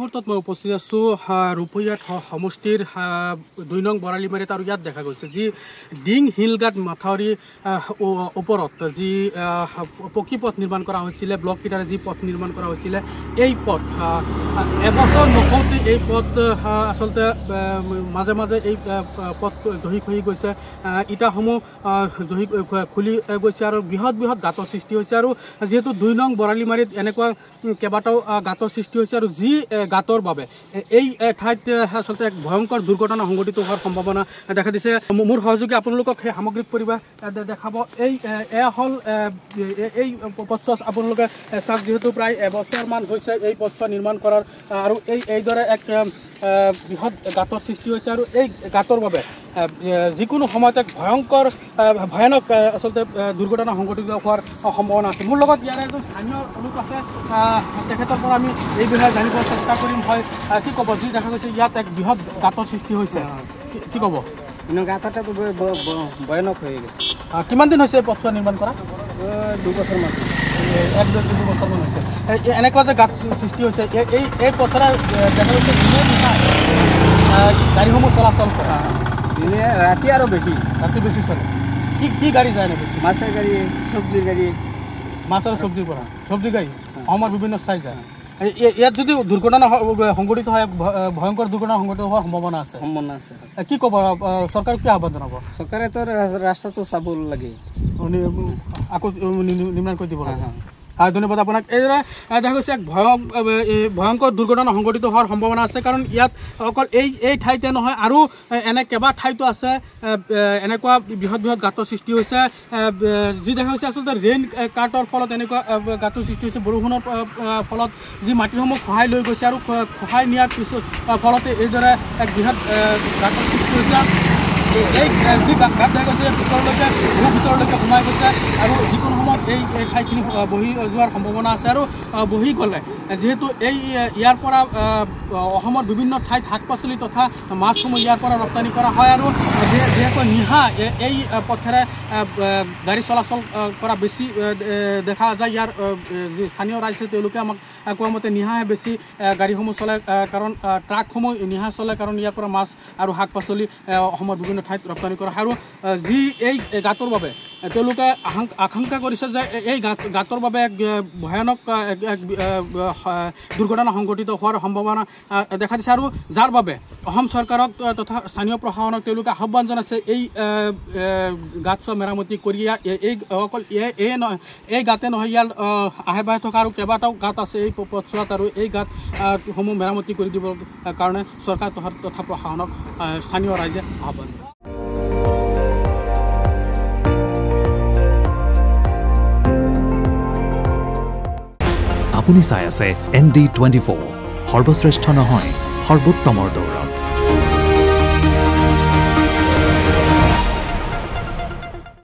মুহূৰ্তত মই উপস্থিত আছোঁ ৰূপহীয়াত সমষ্টিৰ ২ নং বৰালিমাৰীত আৰু ইয়াত দেখা গৈছে যি ডিং হিলগাট মাথাউৰি ওপৰত যি পকী পথ নিৰ্মাণ কৰা হৈছিলে ব্লক কিটাৰে যি পথ নিৰ্মাণ কৰা হৈছিলে এই পথ এবছৰ নহওঁতে এই পথ আচলতে মাজে মাজে এই পথ জহি খহি গৈছে ইটাসমূহ জহি খুলি গৈছে আৰু বৃহৎ বৃহৎ গাঁতৰ সৃষ্টি হৈছে আৰু যিহেতু ২ নং বৰালিমাৰীত এনেকুৱা কেইবাটাও গাঁতৰ সৃষ্টি হৈছে আৰু যি গাঁতৰ বাবে এই ঠাইত আচলতে এক ভয়ংকৰ দুৰ্ঘটনা সংঘটিত হোৱাৰ সম্ভাৱনা দেখা দিছে মোৰ সহযোগী আপোনালোকক সেই সামগ্ৰিক পৰিৱেশ দেখাব এয়া হ'ল এই পথছোৱা আপোনালোকে চাওক যিহেতু প্ৰায় এবছৰমান হৈছে এই পথছোৱা নিৰ্মাণ কৰাৰ আৰু এইদৰে এক বৃহৎ গাঁতৰ সৃষ্টি হৈছে আৰু এই গাঁতৰ বাবে যিকোনো সময়ত এক ভয়ানক আচলতে দুৰ্ঘটনা সংঘটিত হোৱাৰ সম্ভাৱনা আছে মোৰ লগত ইয়াৰে এজন স্থানীয় লোক আছে তেখেতৰ পৰা আমি এই বিষয়ে জানিব চেষ্টা কৰিম হয় কি ক'ব যি দেখা গৈছে ইয়াত এক বৃহৎ গাঁতৰ সৃষ্টি হৈছে কি ক'ব গাঁতটাতো ভয়ানক হৈ গৈছে কিমান দিন হৈছে পথছোৱা নিৰ্মাণ কৰা 2 বছৰমান 1-2 বছৰমান হৈছে এনেকুৱা যে গাঁত সৃষ্টি হৈছে এই পথেৰে দেখা গৈছে দিনে নিশা গাড়ীসমূহ চলাচল কৰা দিনে ৰাতি আৰু বেছি চলে কি গাড়ী যায় নে বেছি মাছৰ গাড়ী চব্জিৰ গাড়ী মাছ আৰু চব্জিৰ পৰা চব্জি গাড়ী অসমৰ বিভিন্ন ঠাইত যায় ইয়াত যদি দুৰ্ঘটনা সংঘটিত হয় ভয়ংকৰ দুৰ্ঘটনা সংঘটিত হোৱাৰ সম্ভাৱনা আছে কি ক'ব চৰকাৰক কি আহ্বান জনাব চৰকাৰে তো ৰাস্তাটো চাব লাগে আকৌ নিৰ্মাণ কৰি দিব লাগে হয় ধন্যবাদ আপোনাক এইদৰে দেখা গৈছে এক ভয়ংকৰ দুৰ্ঘটনা সংঘটিত হোৱাৰ সম্ভাৱনা আছে কাৰণ ইয়াত অকল এই ঠাইতে নহয় আৰু এনে কেইবা ঠাইতো আছে এনেকুৱা বৃহৎ গাঁতৰ সৃষ্টি হৈছে যি দেখা গৈছে আচলতে ৰেইন কাৰ্টৰ ফলত এনেকুৱা গাঁতৰ সৃষ্টি হৈছে বৰষুণৰ ফলত যি মাটিসমূহ খহাই লৈ গৈছে আৰু খহাই নিয়াৰ পিছত ফলতে এইদৰে এক বৃহৎ গাঁতৰ সৃষ্টি হৈছে এই যি গাঁত দেখা গৈছে ভিতৰলৈকে বহু ভিতৰলৈকে সোমাই গৈছে আৰু যিকোনো সময়ত এই ঠাইখিনি বহি যোৱাৰ সম্ভাৱনা আছে আৰু বহি গ'লে যিহেতু ইয়াৰ পৰা অসমৰ বিভিন্ন ঠাইত শাক পাচলি তথা মাছসমূহ ইয়াৰ পৰা ৰপ্তানি কৰা হয় আৰু যিহেতু নিশা এই পথেৰে গাড়ী চলাচল কৰা বেছি দেখা যায় ইয়াৰ যি স্থানীয় ৰাইজে তেওঁলোকে আমাক কোৱা মতে নিশাহে বেছি গাড়ীসমূহ চলে কাৰণ ট্ৰাকসমূহ নিশা চলে কাৰণ ইয়াৰ পৰা মাছ আৰু শাক পাচলি অসমৰ বিভিন্ন ঠাইত ৰপ্তানি কৰা হয় আৰু যি এই গাঁতৰ বাবে তেওঁলোকে আশংকা কৰিছে যে এই গাঁতৰ বাবে এক ভয়ানক দুৰ্ঘটনা সংঘটিত হোৱাৰ সম্ভাৱনা দেখা দিছে আৰু যাৰ বাবে অসম চৰকাৰক তথা স্থানীয় প্ৰশাসনক তেওঁলোকে আহ্বান জনাইছে এই গাঁতছোৱা মেৰামতি কৰি এই অকল এই গাঁতে নহয় ইয়াৰ আহে বাহে থকা আৰু কেইবাটাও গাঁত আছে এই পথছোৱাত আৰু এই গাঁতসমূহ মেৰামতি কৰি দিবৰ কাৰণে চৰকাৰ তথা প্ৰশাসনক স্থানীয় ৰাইজে আহ্বান আপুনি চাই আছে ND24 সৰ্বশ্ৰেষ্ঠ নহয় সৰ্বোত্তমৰ দৌৰ